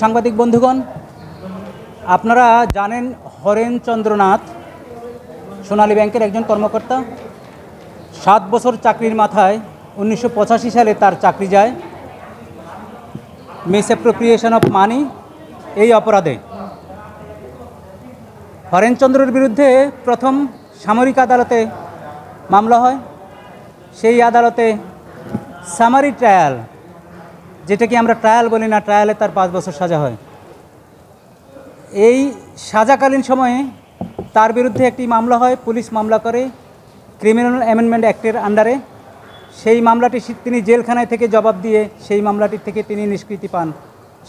সাংবাদিক বন্ধুগণ, আপনারা জানেন হরেন চন্দ্রনাথ সোনালী ব্যাংকের একজন কর্মকর্তা। 7 বছর চাকরির মাথায় 1985 সালে তার চাকরি যায় মিসঅ্যাপ্রোপ্রিয়েশন অফ মানি এই অপরাধে। হরেন চন্দ্রের বিরুদ্ধে প্রথম সামরিক আদালতে মামলা হয়। সেই আদালতে সামারি ট্রায়াল, যেটাকে আমরা ট্রায়াল বলি না, ট্রায়ালে তার 5 বছর সাজা হয়। এই সাজাকালীন সময়ে তার বিরুদ্ধে একটি মামলা হয়, পুলিশ মামলা করে ক্রিমিনাল অ্যামেন্ডমেন্ট অ্যাক্টের আন্ডারে। সেই মামলাটি তিনি জেলখানায় থেকে জবাব দিয়ে সেই মামলাটির থেকে তিনি নিষ্কৃতি পান,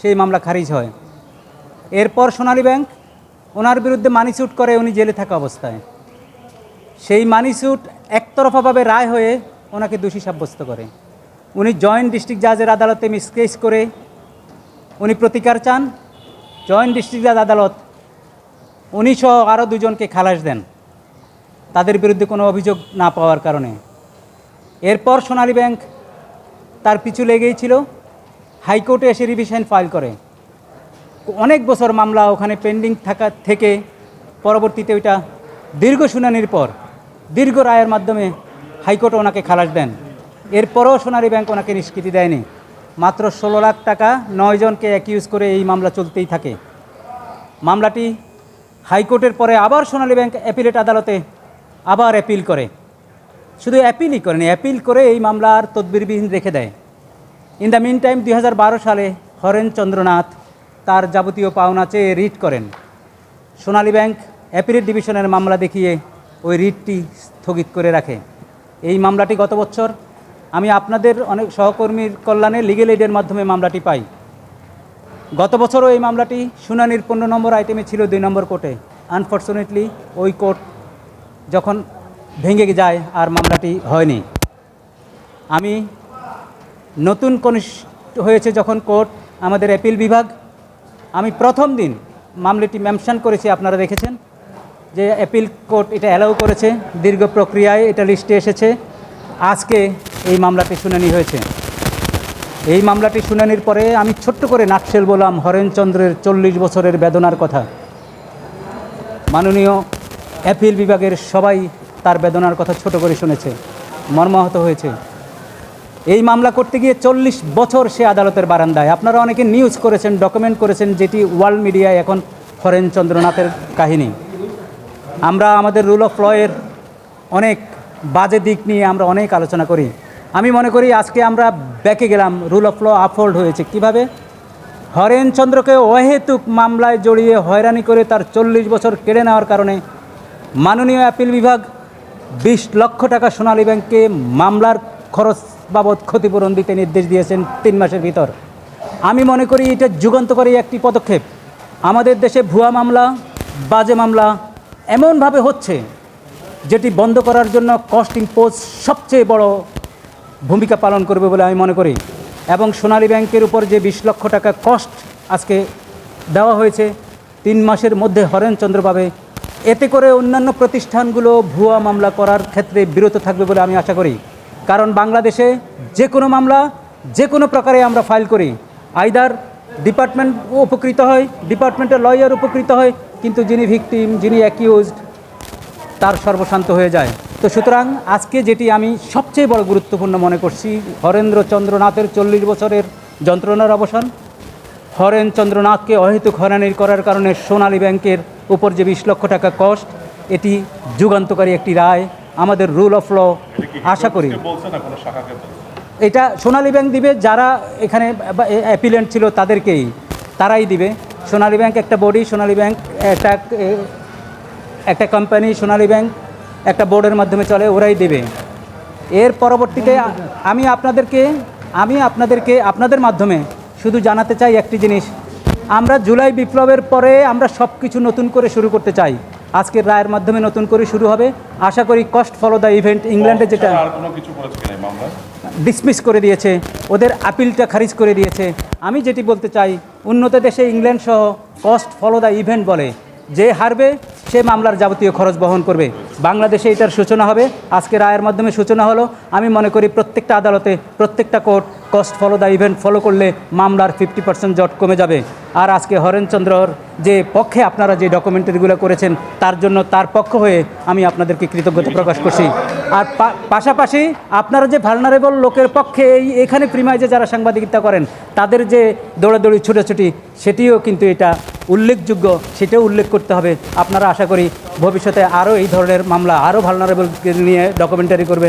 সেই মামলা খারিজ হয়। এরপর সোনালী ব্যাংক ওনার বিরুদ্ধে মানি স্যুট করে উনি জেলে থাকা অবস্থায়। সেই মানি স্যুট একতরফাভাবে রায় হয়ে ওনাকে দোষী সাব্যস্ত করে। উনি জয়েন্ট ডিস্ট্রিক্ট জাজের আদালতে মিসকেস করে উনি প্রতিকার চান। জয়েন্ট ডিস্ট্রিক্ট জাজ আদালত উনি সহ আরও 2 জনকে খালাস দেন তাদের বিরুদ্ধে কোনো অভিযোগ না পাওয়ার কারণে। এরপর সোনালী ব্যাংক তার পিছু লেগেই ছিল, হাইকোর্টে এসে রিভিশন ফাইল করে। অনেক বছর মামলা ওখানে পেন্ডিং থাকা থেকে পরবর্তীতে ওইটা দীর্ঘ শুনানির পর দীর্ঘ রায়ের মাধ্যমে হাইকোর্টে ওনাকে খালাস দেন। এরপরও সোনালী ব্যাংক ওনাকে নিষ্কৃতি দেয়নি। মাত্র 16 লাখ টাকা 9 জনকে অ্যাকিউজ করে এই মামলা চলতেই থাকে। মামলাটি হাইকোর্টের পরে আবার সোনালী ব্যাংক অ্যাপিলেট আদালতে আবার অ্যাপিল করে। শুধু অ্যাপিলই করেনি, অ্যাপিল করে এই মামলা আর তদবিরবিহীন রেখে দেয়। ইন দ্য মিন টাইম 2012 সালে হরেন চন্দ্রনাথ তার যাবতীয় পাওনা চেয়ে রিট করেন। সোনালী ব্যাংক অ্যাপিলেট ডিভিশনের মামলা দেখিয়ে ওই রিটটি স্থগিত করে রাখে। এই মামলাটি গত বছর আমি আপনাদের অনেক সহকর্মীর কল্যাণে লিগেল এইডের মাধ্যমে মামলাটি পাই। গত বছরও এই মামলাটি শুনানির 15 নম্বর আইটেমে ছিল 2 নম্বর কোর্টে। আনফর্চুনেটলি ওই কোর্ট যখন ভেঙে যায় আর মামলাটি হয়নি। আমি নতুন কনিষ্ঠ হয়েছে যখন কোর্ট, আমাদের অ্যাপিল বিভাগ, আমি প্রথম দিন মামলাটি মেনশন করেছি, আপনারা দেখেছেন যে অ্যাপিল কোর্ট এটা অ্যালাউ করেছে। দীর্ঘ প্রক্রিয়ায় এটা লিস্টে এসেছে। আজকে এই মামলাটি শুনানি হয়েছে। এই মামলাটি শুনানির পরে আমি ছোট্ট করে নাটশেল বললাম হরেনচন্দ্রের 40 বছরের বেদনার কথা। মাননীয় অ্যাপিল বিভাগের সবাই তার বেদনার কথা ছোট করে শুনেছে, মর্মাহত হয়েছে। এই মামলা করতে গিয়ে 40 বছর সে আদালতের বারান্দায়। আপনারা অনেকে নিউজ করেছেন, ডকুমেন্ট করেছেন, যেটি ওয়ার্ল্ড মিডিয়ায় এখন হরেন চন্দ্রনাথের কাহিনী। আমরা আমাদের রুল অফ লয়ের অনেক বাজে দিক নিয়ে আমরা অনেক আলোচনা করি। আমি মনে করি আজকে আমরা ব্যাকে গেলাম, রুল অফ ল আপহোল্ড হয়েছে। কিভাবে? হরেন চন্দ্রকে অহেতুক মামলায় জড়িয়ে হয়রানি করে তার 40 বছর কেড়ে নেওয়ার কারণে মাননীয় অ্যাপিল বিভাগ 20 লক্ষ টাকা সোনালী ব্যাংককে মামলার খরচ বাবদ ক্ষতিপূরণ দিতে নির্দেশ দিয়েছেন 3 মাসের ভিতর। আমি মনে করি এটা যুগান্তকারী একটি পদক্ষেপ। আমাদের দেশে ভুয়া মামলা, বাজে মামলা এমনভাবে হচ্ছে যেটি বন্ধ করার জন্য কস্ট ইম্পোজ সবচেয়ে বড় ভূমিকা পালন করবে বলে আমি মনে করি। এবং সোনালী ব্যাংকের উপর যে 20 লক্ষ টাকা কস্ট আজকে দেওয়া হয়েছে 3 মাসের মধ্যে হরেনচন্দ্র পাবে, এতে করে অন্যান্য প্রতিষ্ঠানগুলো ভুয়া মামলা করার ক্ষেত্রে বিরত থাকবে বলে আমি আশা করি। কারণ বাংলাদেশে যে কোনো মামলা যে কোনো প্রকারে আমরা ফাইল করি, আইদার ডিপার্টমেন্ট উপকৃত হয়, ডিপার্টমেন্টের লয়ার উপকৃত হয়, কিন্তু যিনি ভিকটিম, যিনি অ্যাকিউজড, তার সর্বশান্ত হয়ে যায়। তো সুতরাং আজকে যেটি আমি সবচেয়ে বড় গুরুত্বপূর্ণ মনে করছি, হরেন্দ্র চন্দ্রনাথের 40 বছরের যন্ত্রণার অবসান। হরেন চন্দ্রনাথকে অহেতুক হয়রানি করার কারণে সোনালী ব্যাংকের উপর যে 20 লক্ষ টাকা কস্ট, এটি যুগান্তকারী একটি রায়। আমাদের রুল অফ ল আশা করি এটা সোনালী ব্যাংক দিবে, যারা এখানে অ্যাপিলেন্ট ছিল তারাই দিবে। সোনালী ব্যাংক একটা বডি, সোনালী ব্যাংক একটা কোম্পানি, সোনালী ব্যাংক একটা বোর্ডের মাধ্যমে চলে, ওরাই দেবে। এর পরবর্তীতে আমি আপনাদেরকে আপনাদের মাধ্যমে শুধু জানাতে চাই একটি জিনিস, আমরা জুলাই বিপ্লবের পরে আমরা সব কিছু নতুন করে শুরু করতে চাই। আজকের রায়ের মাধ্যমে নতুন করে শুরু হবে। আশা করি কস্ট ফলো দ্য ইভেন্ট, ইংল্যান্ডে যেটা ডিসমিস করে দিয়েছে, ওদের আপিলটা খারিজ করে দিয়েছে। আমি যেটি বলতে চাই, উন্নত দেশে ইংল্যান্ড সহ কস্ট ফলো দ্য ইভেন্ট বলে, যে হারবে সে মামলার যাবতীয় খরচ বহন করবে। বাংলাদেশে এটার সূচনা হবে, আজকে রায়ের মাধ্যমে সূচনা হলো। আমি মনে করি প্রত্যেকটা আদালতে, প্রত্যেকটা court cost follow the event follow করলে মামলার 50% জট কমে যাবে। আর আজকে হরেনচন্দ্রর যে পক্ষে আপনারা যে ডকুমেন্টারিগুলো করেছেন তার জন্য তার পক্ষ হয়ে আমি আপনাদেরকে কৃতজ্ঞতা প্রকাশ করছি। আর পাশাপাশি আপনারা যে ভালনারেবল লোকের পক্ষে এখানে প্রিমাইজে যারা সাংবাদিকতা করেন তাদের যে দৌড়াদৌড়ি ছুটোছুটি সেটিও কিন্তু এটা উল্লেখযোগ্য, সেটাও উল্লেখ করতে হবে। আপনারা আশা করি ভবিষ্যতে আরও এই ধরনের মামলা, আরও ভালনারেবল নিয়ে ডকুমেন্টারি করবেন।